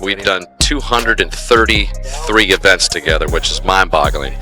we've done 233 events together, which is mind-boggling.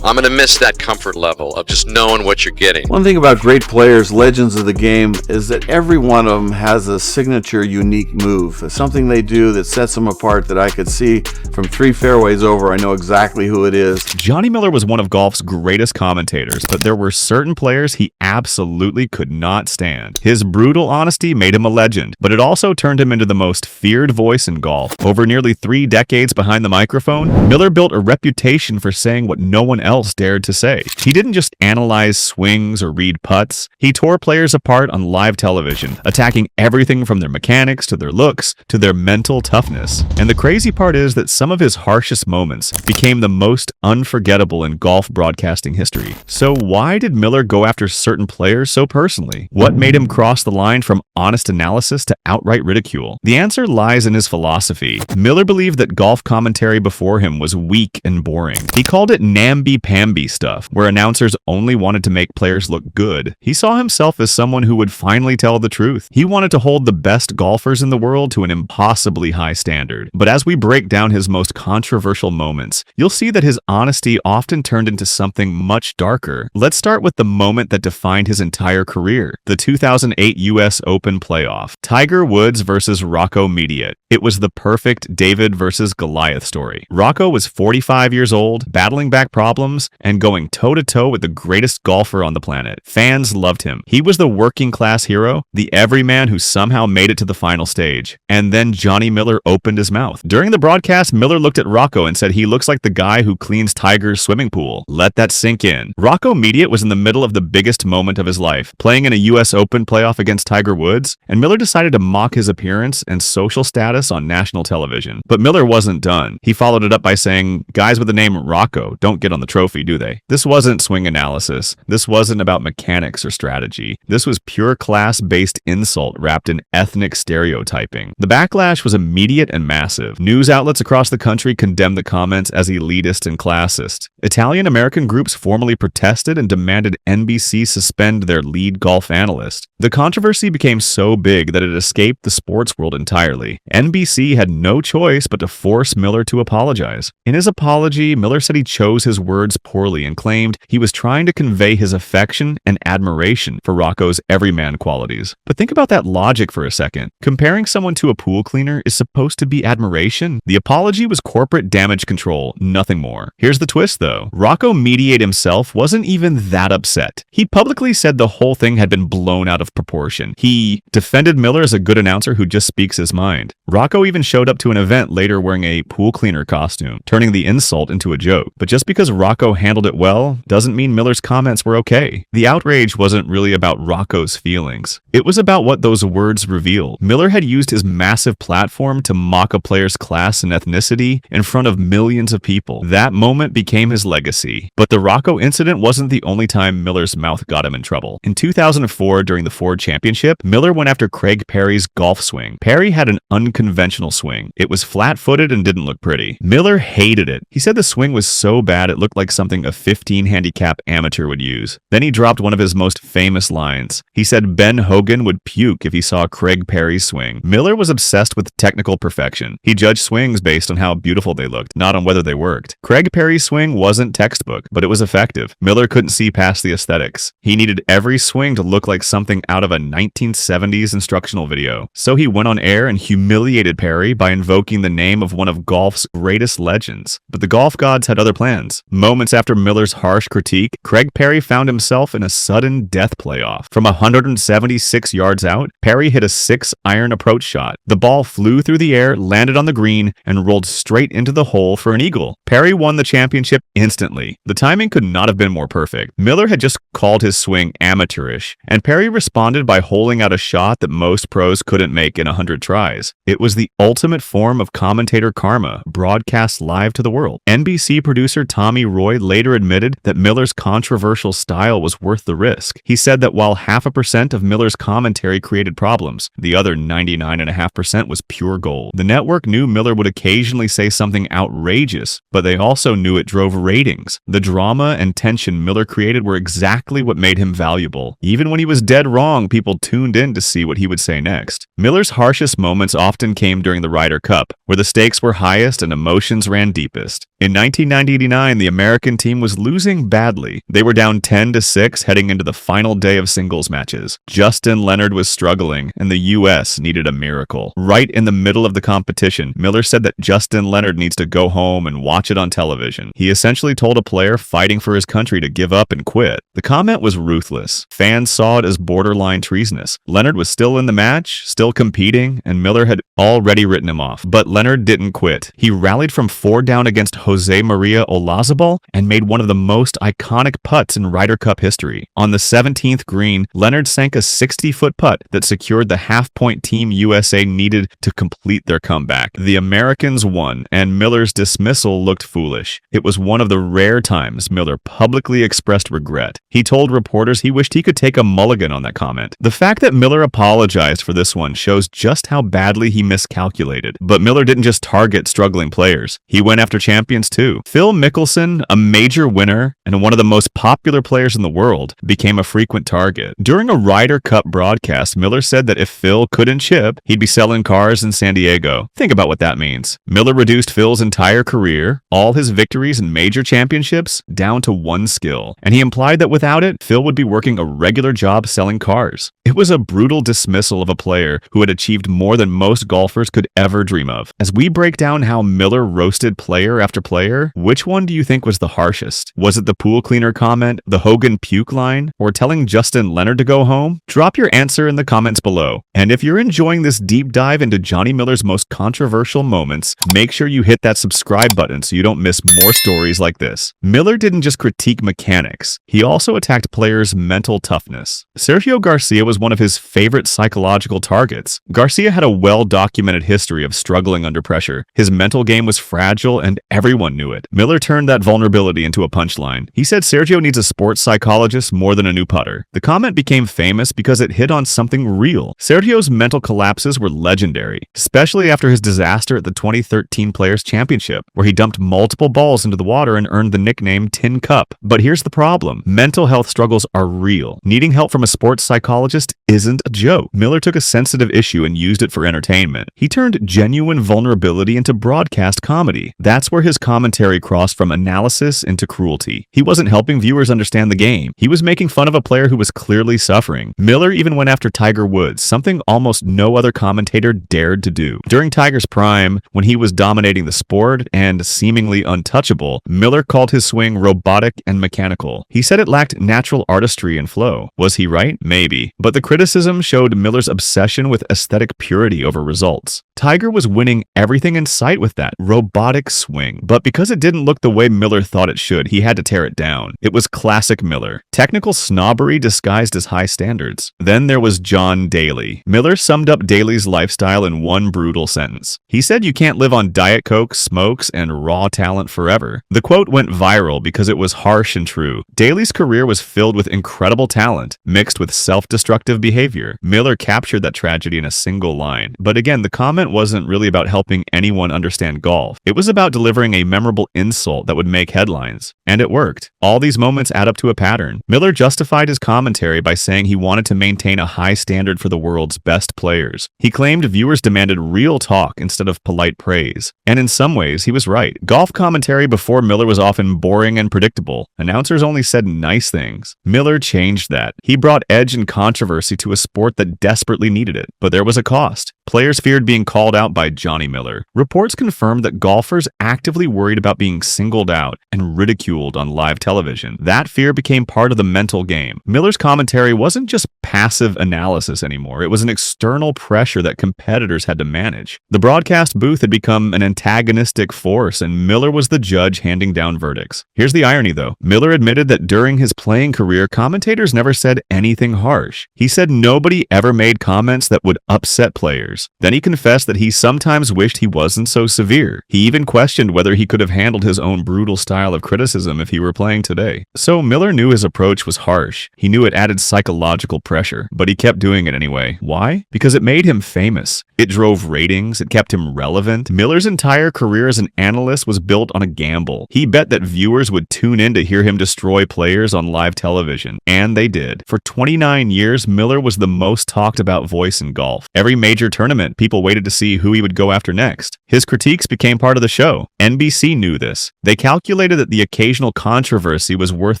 I'm going to miss that comfort level of just knowing what you're getting. One thing about great players, legends of the game, is that every one of them has a signature, unique move. Something they do that sets them apart that I could see from 3 fairways over. I know exactly who it is. Johnny Miller was one of golf's greatest commentators, but there were certain players he absolutely could not stand. His brutal honesty made him a legend, but it also turned him into the most feared voice in golf. Over nearly 3 decades behind the microphone, Miller built a reputation for saying what no one else dared to say. He didn't just analyze swings or read putts. He tore players apart on live television, attacking everything from their mechanics to their looks to their mental toughness. And the crazy part is that some of his harshest moments became the most unforgettable in golf broadcasting history. So why did Miller go after certain players so personally? What made him cross the line from honest analysis to outright ridicule? The answer lies in his philosophy. Miller believed that golf commentary before him was weak and boring. He called it namby-pamby stuff, where announcers only wanted to make players look good. He saw himself as someone who would finally tell the truth. He wanted to hold the best golfers in the world to an impossibly high standard. But as we break down his most controversial moments, you'll see that his honesty often turned into something much darker. Let's start with the moment that defined his entire career, the 2008 US Open playoff. Tiger Woods versus Rocco Mediate. It was the perfect David versus Goliath story. Rocco was 45 years old, battling back problems, and going toe-to-toe with the greatest golfer on the planet. Fans loved him. He was the working-class hero, the everyman who somehow made it to the final stage. And then Johnny Miller opened his mouth. During the broadcast, Miller looked at Rocco and said he looks like the guy who cleans Tiger's swimming pool. Let that sink in. Rocco Mediate was in the middle of the biggest moment of his life, playing in a US Open playoff against Tiger Woods, and Miller decided to mock his appearance and social status on national television. But Miller wasn't done. He followed it up by saying, "Guys with the name Rocco don't get on the trophy, do they?" This wasn't swing analysis. This wasn't about mechanics or strategy. This was pure class-based insult wrapped in ethnic stereotyping. The backlash was immediate and massive. News outlets across the country condemned the comments as elitist and classist. Italian-American groups formally protested and demanded NBC suspend their lead golf analyst. The controversy became so big that it escaped the sports world entirely. NBC had no choice but to force Miller to apologize. In his apology, Miller said he chose his words poorly and claimed he was trying to convey his affection and admiration for Rocco's everyman qualities. But think about that logic for a second. Comparing someone to a pool cleaner is supposed to be admiration. The apology was corporate damage control, nothing more. Here's the twist though. Rocco Mediate himself wasn't even that upset. He publicly said the whole thing had been blown out of proportion. He defended Miller as a good announcer who just speaks his mind. Rocco even showed up to an event later wearing a pool cleaner costume, turning the insult into a joke. But just because Rocco handled it well doesn't mean Miller's comments were okay. The outrage wasn't really about Rocco's feelings. It was about what those words revealed. Miller had used his massive platform to mock a player's class and ethnicity in front of millions of people. That moment became his legacy. But the Rocco incident wasn't the only time Miller's mouth got him in trouble. In 2004, during the Ford Championship, Miller went after Craig Perry's golf swing. Perry had an unconventional swing. It was flat-footed and didn't look pretty. Miller hated it. He said the swing was so bad it looked like something a 15 handicap amateur would use. Then he dropped one of his most famous lines. He said Ben Hogan would puke if he saw Craig Perry's swing. Miller was obsessed with technical perfection. He judged swings based on how beautiful they looked, not on whether they worked. Craig Perry's swing wasn't textbook, but it was effective. Miller couldn't see past the aesthetics. He needed every swing to look like something out of a 1970s instructional video. So he went on air and humiliated Perry by invoking the name of one of golf's greatest legends. But the golf gods had other plans. Moments after Miller's harsh critique, Craig Perry found himself in a sudden death playoff. From 176 yards out, Perry hit a 6-iron approach shot. The ball flew through the air, landed on the green, and rolled straight into the hole for an eagle. Perry won the championship instantly. The timing could not have been more perfect. Miller had just called his swing amateurish, and Perry responded by holing out a shot that most pros couldn't make in 100 tries. It was the ultimate form of commentator karma, broadcast live to the world. NBC producer Tommy Roy Roy later admitted that Miller's controversial style was worth the risk. He said that while 0.5% of Miller's commentary created problems, the other 99.5% was pure gold. The network knew Miller would occasionally say something outrageous, but they also knew it drove ratings. The drama and tension Miller created were exactly what made him valuable. Even when he was dead wrong, people tuned in to see what he would say next. Miller's harshest moments often came during the Ryder Cup, where the stakes were highest and emotions ran deepest. In 1989, the American team was losing badly. They were down 10-6 heading into the final day of singles matches. Justin Leonard was struggling, and the U.S. needed a miracle. Right in the middle of the competition, Miller said that Justin Leonard needs to go home and watch it on television. He essentially told a player fighting for his country to give up and quit. The comment was ruthless. Fans saw it as borderline treasonous. Leonard was still in the match, still competing, and Miller had already written him off. But Leonard didn't quit. He rallied from 4 down against Jose Maria Olazabal and made one of the most iconic putts in Ryder Cup history. On the 17th green, Leonard sank a 60-foot putt that secured the half-point Team USA needed to complete their comeback. The Americans won, and Miller's dismissal looked foolish. It was one of the rare times Miller publicly expressed regret. He told reporters he wished he could take a mulligan on that comment. The fact that Miller apologized for this one shows just how badly he miscalculated. But Miller didn't just target struggling players. He went after champions too. Phil Mickelson, a major winner and one of the most popular players in the world, became a frequent target. During a Ryder Cup broadcast, Miller said that if Phil couldn't chip, he'd be selling cars in San Diego. Think about what that means. Miller reduced Phil's entire career, all his victories and major championships, down to one skill. And he implied that without it, Phil would be working a regular job selling cars. It was a brutal dismissal of a player who had achieved more than most golfers could ever dream of. As we break down how Miller roasted player after player, which one do you think was the harshest? Was it the pool cleaner comment, the Hogan puke line, or telling Justin Leonard to go home? Drop your answer in the comments below. And if you're enjoying this deep dive into Johnny Miller's most controversial moments, make sure you hit that subscribe button so you don't miss more stories like this. Miller didn't just critique mechanics, he also attacked players' mental toughness. Sergio Garcia was one of his favorite psychological targets. Garcia had a well-documented history of struggling under pressure. His mental game was fragile and everyone knew it. Miller turned that vulnerability into a punchline. He said Sergio needs a sports psychologist more than a new putter. The comment became famous because it hit on something real. Sergio's mental collapses were legendary, especially after his disaster at the 2013 Players' Championship, where he dumped multiple balls into the water and earned the nickname Tin Cup. But here's the problem. Mental health struggles are real. Needing help from a sports psychologist isn't a joke. Miller took a sensitive issue and used it for entertainment. He turned genuine vulnerability into broadcast comedy. That's where his commentary crossed from analysis into cruelty. He wasn't helping viewers understand the game. He was making fun of a player who was clearly suffering. Miller even went after Tiger Woods, something almost no other commentator dared to do. During Tiger's prime, when he was dominating the sport and seemingly untouchable, Miller called his swing robotic and mechanical. He said it lacked natural artistry and flow. Was he right? Maybe. But the criticism showed Miller's obsession with aesthetic purity over results. Tiger was winning everything in sight with that robotic swing, but because it didn't look the way Miller thought it should, he had to tear it down. It was classic Miller. Technical snobbery disguised as high standards. Then there was John Daly. Miller summed up Daly's lifestyle in one brutal sentence. He said you can't live on Diet Coke, smokes, and raw talent forever. The quote went viral because it was harsh and true. Daly's career was filled with incredible talent, mixed with self-destructive behavior. Miller captured that tragedy in a single line. But again, the comment wasn't really about helping anyone understand golf. It was about delivering a memorable insult that would make headlines. And it worked. All these moments add up to a pattern. Miller justified his commentary by saying he wanted to maintain a high standard for the world's best players. He claimed viewers demanded real talk instead of polite praise. And in some ways, he was right. Golf commentary before Miller was often boring and predictable. Announcers only said nice things. Miller changed that. He brought edge and controversy to a sport that desperately needed it. But there was a cost. Players feared being called out by Johnny Miller. Reports confirmed that golfers actively worried about being singled out and ridiculed on live television. That fear became part of the mental game. Miller's commentary wasn't just passive analysis anymore. It was an external pressure that competitors had to manage. The broadcast booth had become an antagonistic force, and Miller was the judge handing down verdicts. Here's the irony, though. Miller admitted that during his playing career, commentators never said anything harsh. He said nobody ever made comments that would upset players. Then he confessed that he sometimes wished he wasn't so severe. He even questioned whether he could have handled his own brutal style of criticism if he were playing today. So Miller knew his approach was harsh. He knew it added psychological pressure, but he kept doing it anyway. Why? Because it made him famous. It drove ratings. It kept him relevant. Miller's entire career as an analyst was built on a gamble. He bet that viewers would tune in to hear him destroy players on live television, and they did. For 29 years, Miller was the most talked about voice in golf. Every major tournament, people waited to see who he would go after next. His critiques became part of the show. NBC knew this. They calculated that the occasional controversy was worth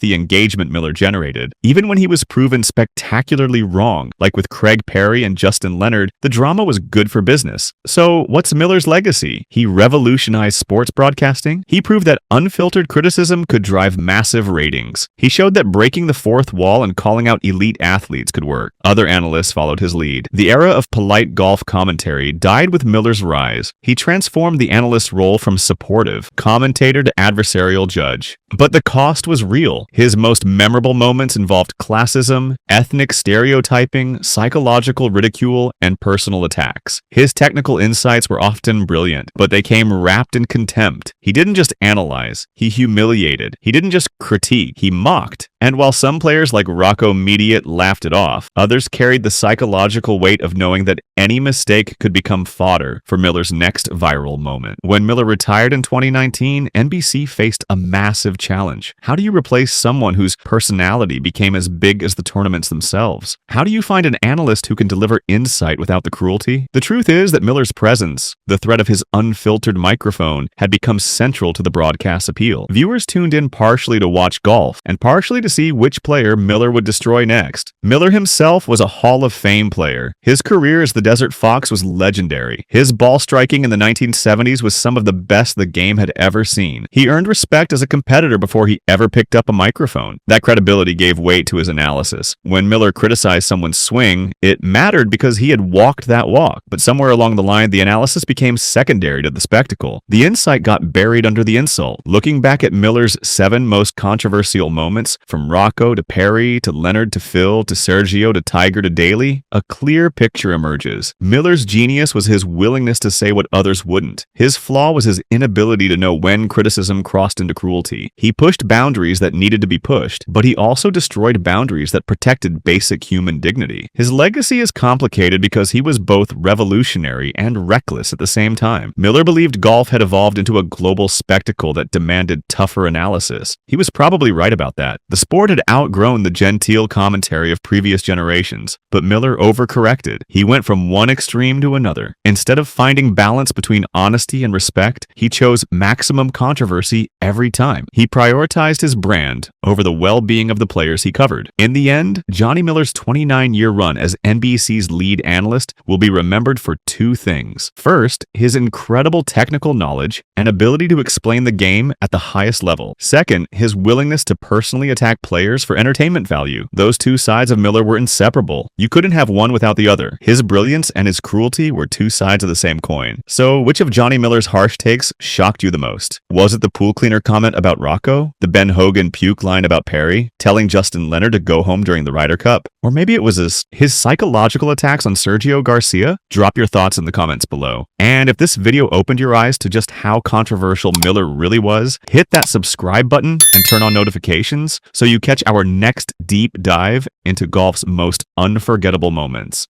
the engagement Miller generated. Even when he was proven spectacularly wrong, like with Craig Perry and Justin Leonard, the drama was good for business. So what's Miller's legacy? He revolutionized sports broadcasting. He proved that unfiltered criticism could drive massive ratings. He showed that breaking the fourth wall and calling out elite athletes could work. Other analysts followed his lead. The era of polite golf commentary died with Miller's rise. He transformed the analyst's role from supportive commentator to adversarial judge. But the cost was real. His most memorable moments involved classism, ethnic stereotyping, psychological ridicule, and personal attacks. His technical insights were often brilliant, but they came wrapped in contempt. He didn't just analyze, he humiliated. He didn't just critique, he mocked. And while some players like Rocco Mediate laughed it off, others carried the psychological weight of knowing that any mistake could become fodder for Miller's next viral moment. When Miller retired in 2019, NBC faced a massive challenge. How do you replace someone whose personality became as big as the tournaments themselves? How do you find an analyst who can deliver insight without the cruelty? The truth is that Miller's presence, the threat of his unfiltered microphone, had become central to the broadcast's appeal. Viewers tuned in partially to watch golf and partially to see which player Miller would destroy next. Miller himself was a Hall of Fame player. His career as the Desert Fox was legendary. His ball striking in the 1970s was some of the best the game had ever seen. He earned respect as a competitor before he ever picked up a microphone. That credibility gave weight to his analysis. When Miller criticized someone's swing, it mattered because he had walked that walk. But somewhere along the line, the analysis became secondary to the spectacle. The insight got buried under the insult. Looking back at Miller's 7 most controversial moments, from Rocco to Perry to Leonard to Phil to Sergio to Tiger to Daly, a clear picture emerges. Miller's genius was his willingness to say what others wouldn't. His flaw was his inability to know when criticism crossed into cruelty. He pushed boundaries that needed to be pushed, but he also destroyed boundaries that protected basic human dignity. His legacy is complicated because he was both revolutionary and reckless at the same time. Miller believed golf had evolved into a global spectacle that demanded tougher analysis. He was probably right about that. The sport had outgrown the genteel commentary of previous generations, but Miller overcorrected. He went from one extreme to another. Instead of finding balance between honesty and respect, he chose maximum controversy every time. He prioritized his brand over the well-being of the players he covered. In the end, Johnny Miller's 29-year run as NBC's lead analyst will be remembered for 2 things. First, his incredible technical knowledge and ability to explain the game at the highest level. Second, his willingness to personally attack players for entertainment value. Those 2 sides of Miller were inseparable. You couldn't have one without the other. His brilliance and his cruelty were 2 sides of the same coin. So, which of Johnny Miller's harsh takes shocked you the most? Was it the pool cleaner comment about Rocco? The Ben Hogan puke line about Perry? Telling Justin Leonard to go home during the Ryder Cup? Or maybe it was his psychological attacks on Sergio Garcia? Drop your thoughts in the comments below. And if this video opened your eyes to just how controversial Miller really was, hit that subscribe button and turn on notifications so you catch our next deep dive into golf's most unforgettable moments.